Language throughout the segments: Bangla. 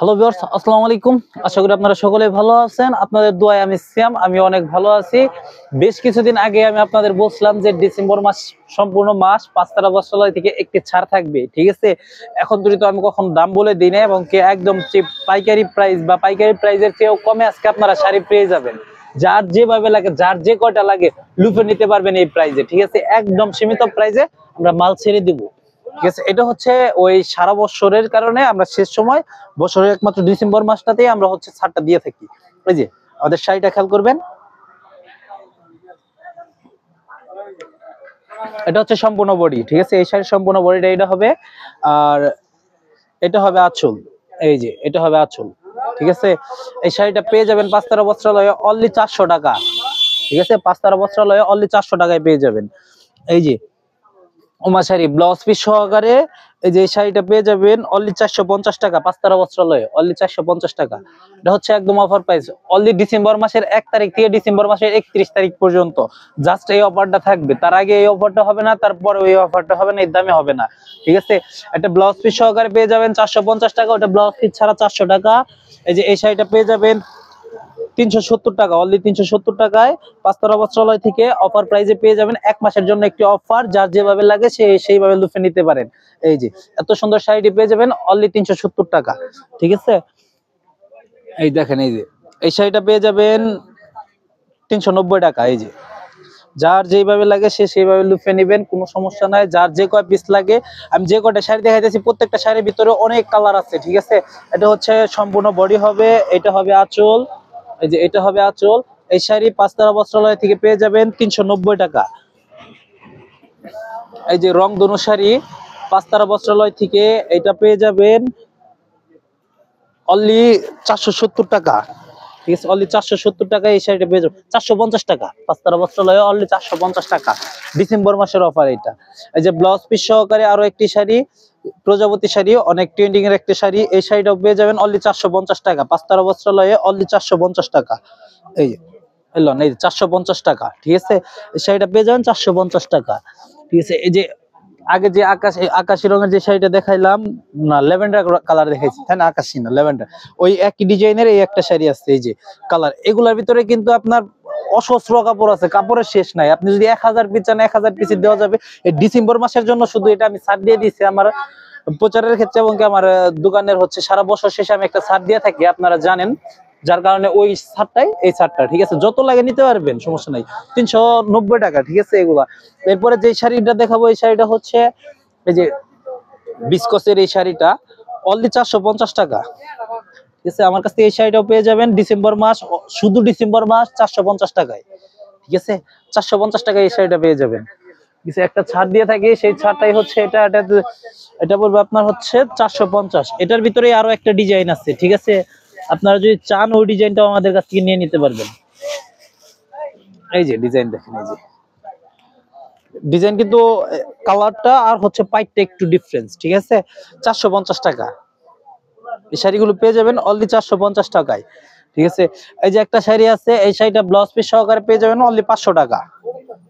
হ্যালো ভিউয়ার্স, আসসালামু আলাইকুম। আশা করি আপনারা সকলে ভালো আছেন। আপনাদের দোয়ায় আমি সিয়াম, আমি অনেক ভালো আছি। বেশ কিছুদিন আগে আমি আপনাদের বলছিলাম যে ডিসেম্বর মাস সম্পূর্ণ মাস পাঁচতারা বস্ত্রালয় থেকে একটি ছাড় থাকবে, ঠিক আছে। এখন পর্যন্ত আমি কখনো দাম বলে দিই না এবং কে একদম চিপ পাইকারি প্রাইস বা পাইকারি প্রাইসের চেয়েও কমে আজকে আপনারা শাড়ি পেয়ে যাবেন। যার যেভাবে লাগে, যার যে কয়টা লাগে লুফে নিতে পারবেন এই প্রাইসে, ঠিক আছে। একদম সীমিত প্রাইসে আমরা মাল ছেড়ে দিব, ঠিক আছে। এটা হচ্ছে ওই সারা বছরের কারণে আমরা শেষ সময় বছরের একমাত্র ডিসেম্বর মাসটাতেই আমরা হচ্ছে ছাড়টা দিয়ে থাকি। এই যে আমাদের শাড়িটা খেয়াল করবেন, এটা হচ্ছে সম্পূর্ণ বডি, ঠিক আছে। এই শাড়ির সম্পূর্ণ বডিটা এটা হবে, আর এটা হবে আঁচল। এই যে এটা হবে আঁচল, ঠিক আছে। এই শাড়িটা পেয়ে যাবেন পাঁচতারা বস্ত্রালয়ে অনলি 400 টাকা, ঠিক আছে। পাঁচতারা বস্ত্রালয়ে অনলি 400 টাকায় পেয়ে যাবেন। এই যে ওমা শাড়ি ব্লাউজ পিস সহকারে এই যে এই শাড়িটা পেয়ে যাবেন অনলি 450 টাকা পাঁচতারা বস্ত্রালয়ে, অনলি 450 টাকা। এটা হচ্ছে একদম অফার প্রাইস, অনলি ডিসেম্বর মাসের 1 তারিখ থেকে ডিসেম্বর মাসের 31 তারিখ পর্যন্ত জাস্ট এই অফারটা থাকবে। তার আগে এই অফারটা হবে না, তারপরে এই অফারটা হবে না, এই দামে হবে না, ঠিক আছে। একটা ব্লাউজ পিস সহকারে পেয়ে যাবেন 450 টাকা, ওটা ব্লাউজ পিস ছাড়া 400 টাকা। এই যে এই শাড়িটা পেয়ে যাবেন 370 টাকা, অনলি 370 টাকায় পাঁচতারা বস্ত্রালয় থেকে অফার প্রাইসে পেয়ে যাবেন। এক মাসের জন্য একটি অফার, যার যেভাবে লাগে সে সেইভাবে লুফে নিতে পারেন। এই যে এত সুন্দর শাড়িটি পেয়ে যাবেন অনলি 370 টাকা, ঠিক আছে। এই দেখেন, এই যে এই শাড়িটা পেয়ে যাবেন 390 টাকা। এই যে যার যেভাবে লাগে সে সেইভাবে লুফে নেবেন, কোনো সমস্যা নাই। যার যে কয় পিস লাগে, আমি যে কয়টা শাড়ি দেখাইতেছি প্রত্যেকটা শাড়ির ভিতরে অনেক কালার আছে, ঠিক আছে। এটা হচ্ছে সম্পূর্ণ বডি হবে, এটা হবে আঁচল। এই যে এটা হবে আঁচল। এই শাড়ি পাঁচতারা বস্ত্রালয় থেকে পেয়ে যাবেন 390 টাকা। এই যে রংধনু শাড়ি পাঁচতারা বস্ত্রালয় থেকে এটা পেয়ে যাবেন অনলি 470 টাকা, ঠিক আছে। অনলি 470 টাকা এই শাড়িটা পেয়ে যাবেন। 450 টাকা পাঁচতারা বস্ত্রালয়ে অনলি 450 টাকা, ডিসেম্বর মাসের অফার এটা। এই যে ব্লাউজ পিস সহকারে আরো একটি শাড়ি, প্রজাপতি শাড়ি, অনেক ট্রেন্ডিং এর একটা শাড়ি। এই শাড়িটাও পেয়ে যাবেন অনলি 450 টাকা পাঁচতারা বস্ত্রালয়ে, অনলি 450 টাকা। এই এলো না, এই 450 টাকা, ঠিক আছে। এই শাড়িটা পেয়ে যাবেন 450 টাকা, ঠিক আছে। এই যে আগে যে আকাশি রঙের যে শাড়িটা দেখাইলাম, না ল্যাভেন্ডার কালার দেখাইছি, তাই না? আকাশি না ল্যাভেন্ডার, ওই একই ডিজাইনের এই একটা শাড়ি আছে। এই যে কালার, এগুলোর ভিতরে কিন্তু আপনার অসহস্র কাপড় আছে, কাপড়ের শেষ নাই। আপনি যদি 1000 পিস চান 1000 পিস দেওয়া যাবে। এই ডিসেম্বর মাসের জন্য শুধু এটা আমি ছাড় দিয়ে দিয়েছি আমার প্রচারের ক্ষেত্রে, এবং কি আমার দোকানের হচ্ছে সারা বছর শেষে আমি একটা ছাড় দিয়ে থাকি, আপনারা জানেন। যার কারণে ওই ছাড়টাই এই ছাড়টা, ঠিক আছে। যত লাগে নিতে পারবেন, সমস্যা নাই। 390 টাকা, ঠিক আছে এগুলা। এরপরে যে শাড়িটা দেখাবো, এই শাড়িটা হচ্ছে এই যে বিস্কসের এই শাড়িটা অনলি 450 টাকা, ঠিক আছে। আমার কাছ থেকে এই শাড়িটাও পেয়ে যাবেন ডিসেম্বর মাস, শুধু ডিসেম্বর মাস 450 টাকায়, ঠিক আছে। 450 টাকায় এই শাড়িটা পেয়ে যাবেন। একটা ছাড় দিয়ে থাকি, সেই ছাড়টাই হচ্ছে এটা। এটা বলবো আপনার হচ্ছে 450। এটার ভিতরে আরো একটা ডিজাইন আছে, ঠিক আছে। আপনারা যদি চান ওই ডিজাইনটাও আমাদের কাছ থেকে নিয়ে নিতে পারবেন। এই যে ডিজাইন দেখেন, এই যে ডিজাইন কিন্তু কালারটা আর হচ্ছে পাইটটা একটু ডিফারেন্স, ঠিক আছে। 450 টাকা এই শাড়িগুলো পেয়ে যাবেন অনলি 450 টাকায়, ঠিক আছে। এই যে একটা শাড়ি আছে, এই শাড়িটা ব্লাউজ পিস সহকারে পেয়ে যাবেন অনলি 500 টাকা,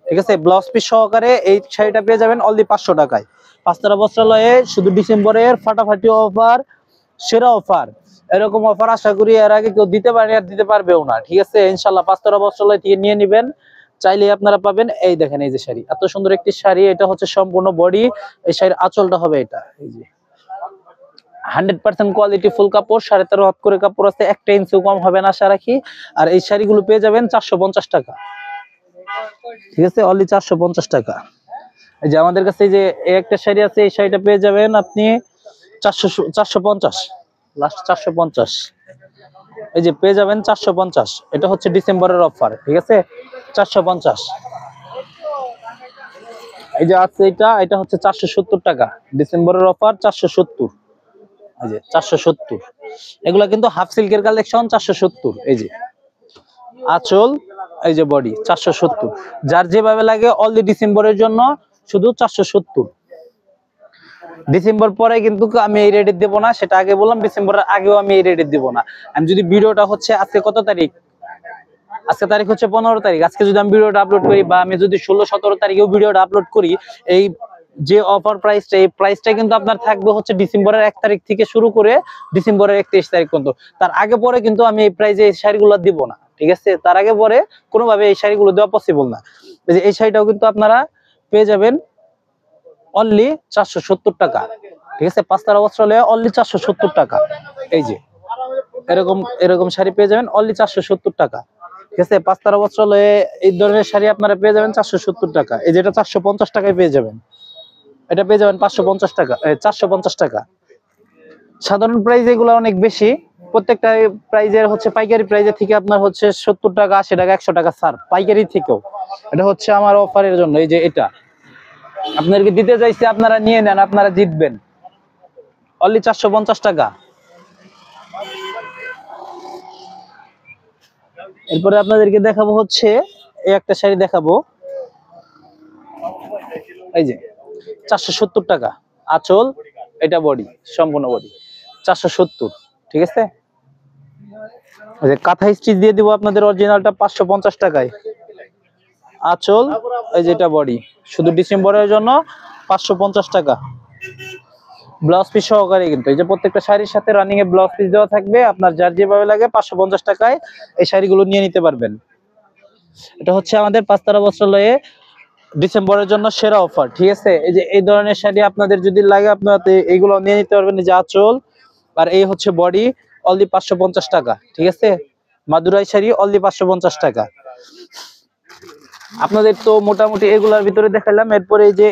ঠিক আছে। ব্লাউজ পিস সহকারে এই শাড়িটা পেয়ে যাবেন অনলি 500 টাকায় পাঁচতারা বস্ত্রালয়ে। শুধু ডিসেম্বরের ফাটাফাটি অফার, সেরা অফার। এরকম অফার আশা করি এর আগে কেউ দিতে পারে আর দিতে পারবেও না, ঠিক আছে। ইনশাল্লাহ পাঁচতারা বস্ত্রালয় থেকে নিয়ে নিবেন, চাইলে আপনারা পাবেন। এই দেখেন, এই যে শাড়ি, এত সুন্দর একটি শাড়ি। এটা হচ্ছে সম্পূর্ণ বডি, এই শাড়ির আঁচলটা হবে এটা। এই যে 100% কোয়ালিটি ফুল কাপড়, 13.5 হাত করে কাপড় আছে, একটা ইঞ্চিও কম হবে না আশা রাখি। আর এই শাড়িগুলো পেয়ে যাবেন 450 টাকা, ঠিক আছে। অনলি 450 টাকা। এই যে আমাদের কাছে যে একটা শাড়ি আছে, এই শাড়িটা পেয়ে যাবেন আপনি 450, লাস্ট 450। এই যে পেয়ে যাবেন 450। এটা হচ্ছে ডিসেম্বরের অফার, ঠিক আছে। 450। এই যে আছে এটা হচ্ছে 470 টাকা, ডিসেম্বরের অফার 470। এই যে 470, এগুলা কিন্তু হাফ সিল্কের কালেকশন। 470, এই যে আঁচল, এই যে বডি 470। যার যেভাবে লাগে অনলি ডিসেম্বরের জন্য শুধু 470। ডিসেম্বর পরে কিন্তু আমি এই রেটে দেবো না, সেটা আগে বললাম। ডিসেম্বরের আগেও আমি এই রেটে দেবো না। আমি যদি ভিডিওটা হচ্ছে আজকে কত তারিখ, আজকে তারিখ হচ্ছে 15 তারিখ। আজকে যদি আমি ভিডিওটা আপলোড করি, বা আমি যদি 16-17 তারিখেও ভিডিওটা আপলোড করি, এই যে অফার প্রাইসটা, এই প্রাইসটা কিন্তু আপনার থাকবে হচ্ছে ডিসেম্বরের 1 তারিখ থেকে শুরু করে ডিসেম্বরের 31 তারিখ পর্যন্ত। তার আগে পরে কিন্তু আমি এই প্রাইসে এই শাড়িগুলো দিব না, ঠিক আছে? তার আগে পরে কোনোভাবে এই শাড়িগুলো দেওয়া পসিবল না। এই শাড়িটাও কিন্তু আপনারা পেয়ে যাবেন অনলি 470 টাকা, ঠিক আছে? 5 তারা বস্ত্র হলে অনলি 470 টাকা। এই যে এরকম এরকম শাড়ি পেয়ে যাবেন অনলি 470 টাকা, ঠিক আছে? 5 তারা বস্ত্র হলে এই ধরনের শাড়ি আপনারা পেয়ে যাবেন 470 টাকা। এই যেটা 450 টাকায় পেয়ে যাবেন, এটা পেয়ে যাবেন 550 টাকা, 450 টাকা। সাধারণ প্রাইস এগুলো অনেক বেশি, প্রত্যেকটা প্রাইজের হচ্ছে পাইকারি প্রাইজের থেকে আপনার হচ্ছে 70 টাকা 80 টাকা 100 টাকা ছাড় পাইকারি থেকেও। এটা হচ্ছে আমার অফারের জন্য। এই যে এটা আপনাদেরকে দিতে চাইছি, আপনারা নিয়ে নেন, আপনারা জিতবেন অনলি 450 টাকা। এরপরে আপনাদেরকে দেখাবো হচ্ছে এই একটা শাড়ি দেখাবো, এই যে 470 টাকা আঁচল, এটা বডি, সম্পূর্ণ বডি 470, ঠিক আছে? এই যে কাঁথা স্টিচ দিয়ে দিব আপনাদের অরিজিনালটা 550 টাকায়, আঁচল, এই যে এটা বডি, শুধু ডিসেম্বরের জন্য 550 টাকা, ব্লাউজ পিস সহকারে। কিন্তু এই যে প্রত্যেকটা শাড়ির সাথে রানিং এ ব্লাউজ পিস দেওয়া থাকবে, আপনার যার যেভাবে লাগে 550 টাকায় এই শাড়িগুলো নিয়ে নিতে পারবেন। এটা হচ্ছে আমাদের 5 তারা বস্ত্রালয়ে ডিসেম্বরের জন্য সেরা অফার, ঠিক আছে? এই যে এই ধরনের শাড়ি আপনাদের যদি লাগে আপনারা এইগুলো নিয়ে নিতে পারবেন। এই যে আঁচল আর এই হচ্ছে বডি, অনলি 550 টাকা, ঠিক আছে? মাদুরাই শাড়ি অনলি 550 টাকা। আপনাদের তো মোটামুটি এগুলার ভিতরে দেখালাম। এরপরে এই যে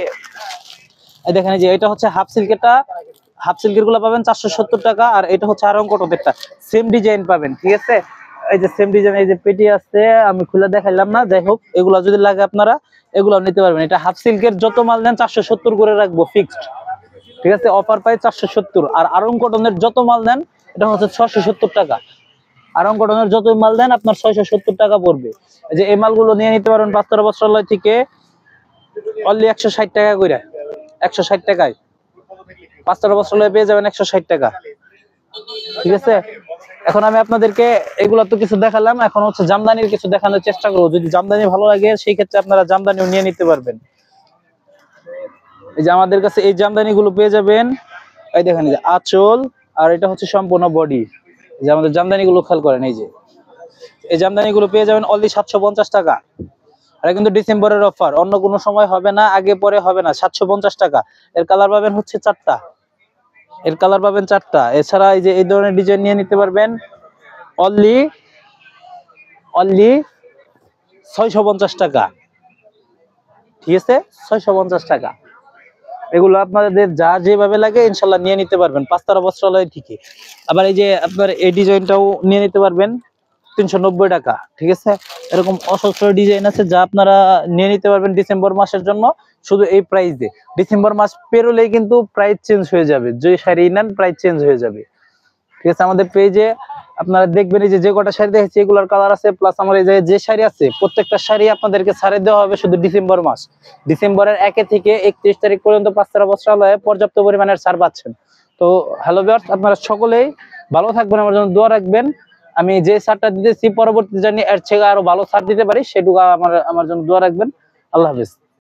দেখেন, এই যে এটা হচ্ছে হাফ সিল্কেরটা, হাফ সিল্কের গুলো পাবেন 470 টাকা, আর এটা হচ্ছে আরং কটনেরটা, সেম ডিজাইন পাবেন, ঠিক আছে? এই যে সেম ডিজাইন, এই যে পেটি আছে, আমি খুলে দেখাইলাম না, যাই হোক এগুলা যদি লাগে আপনারা এগুলো নিতে পারবেন। এটা হাফ সিল্কের যত মাল নেন 470 করে রাখবো ফিক্সড, ঠিক আছে? অফার পাই 470। আর আরং কটনের যত মাল নেন এটা হচ্ছে 670 টাকা। আরং কটনের যত মাল দেন আপনার 670 টাকা পড়বে। এই যে এই মালগুলো নিয়ে নিতে পারবেন 5 তারা বস্ত্রালয় থেকে অনলি 160 টাকা করে, 160 টাকায় 5 তারা বস্ত্রালয়ে পেয়ে যাবেন 160 টাকা, ঠিক আছে? এখন আমি আপনাদেরকে এগুলো তো কিছু দেখালাম, এখন হচ্ছে জামদানির কিছু দেখানোর চেষ্টা করবো। যদি জামদানি ভালো লাগে সেই ক্ষেত্রে আপনারা জামদানিও নিয়ে নিতে পারবেন। এই যে আমাদের কাছে এই জামদানি গুলো পেয়ে যাবেন, এই দেখেন, এই যে আঁচল আর এটা হচ্ছে সম্পূর্ণ বডি। যে আমাদের জামদানি গুলো খেয়াল করেন, এই যে এই জামদানি গুলো পেয়ে যাবেন অনলি 750 টাকা। আর কিন্তু ডিসেম্বরের অফার, অন্য কোনো সময় হবে না, আগে পরে হবে না। 750 টাকা। এর কালার পাবেন হচ্ছে 4টা, এর কালার পাবেন 4টা। এছাড়া এই যে এই ধরনের ডিজাইন নিয়ে নিতে পারবেন অনলি 650 টাকা, ঠিক আছে? 650 টাকা। এগুলো আপনাদের যা যেভাবে লাগে ইনশাল্লাহ নিয়ে নিতে পারবেন 5 তারা বস্ত্রালয় থেকে। আবার এই যে আপনার এই ডিজাইনটাও নিয়ে নিতে পারবেন 390 টাকা, ঠিক আছে? এরকম অসংখ্য ডিজাইন আছে যা আপনারা নিয়ে নিতে পারবেন ডিসেম্বর মাসের জন্য শুধু এই প্রাইস দিয়ে। ডিসেম্বর মাস পেরোলেই কিন্তু প্রাইস চেঞ্জ হয়ে যাবে, যে শাড়ি নেন প্রাইস চেঞ্জ হয়ে যাবে, ঠিক আছে? আমাদের পেজে আপনারা দেখবেন এই যে কটা শাড়ি দেখেছি এগুলোর কালার আছে, প্লাস আমার এই যে শাড়ি আছে প্রত্যেকটা শাড়ি আপনাদেরকে ছাড়ে দেওয়া হবে শুধু ডিসেম্বর মাস। ডিসেম্বরের 1 থেকে 31 তারিখ পর্যন্ত 5 তারা বস্ত্রালয়ে পর্যাপ্ত পরিমাণের ছাড় পাচ্ছেন। তো হ্যালো ভিউয়ার্স, আপনারা সকলেই ভালো থাকবেন, আমার জন্য দোয়া রাখবেন। আমি যে ছাড়টা দিতেছি পরবর্তী জানি এর থেকে আরো ভালো ছাড় দিতে পারি, সেটুকু আমার জন্য দোয়া রাখবেন। আল্লাহ হাফেজ।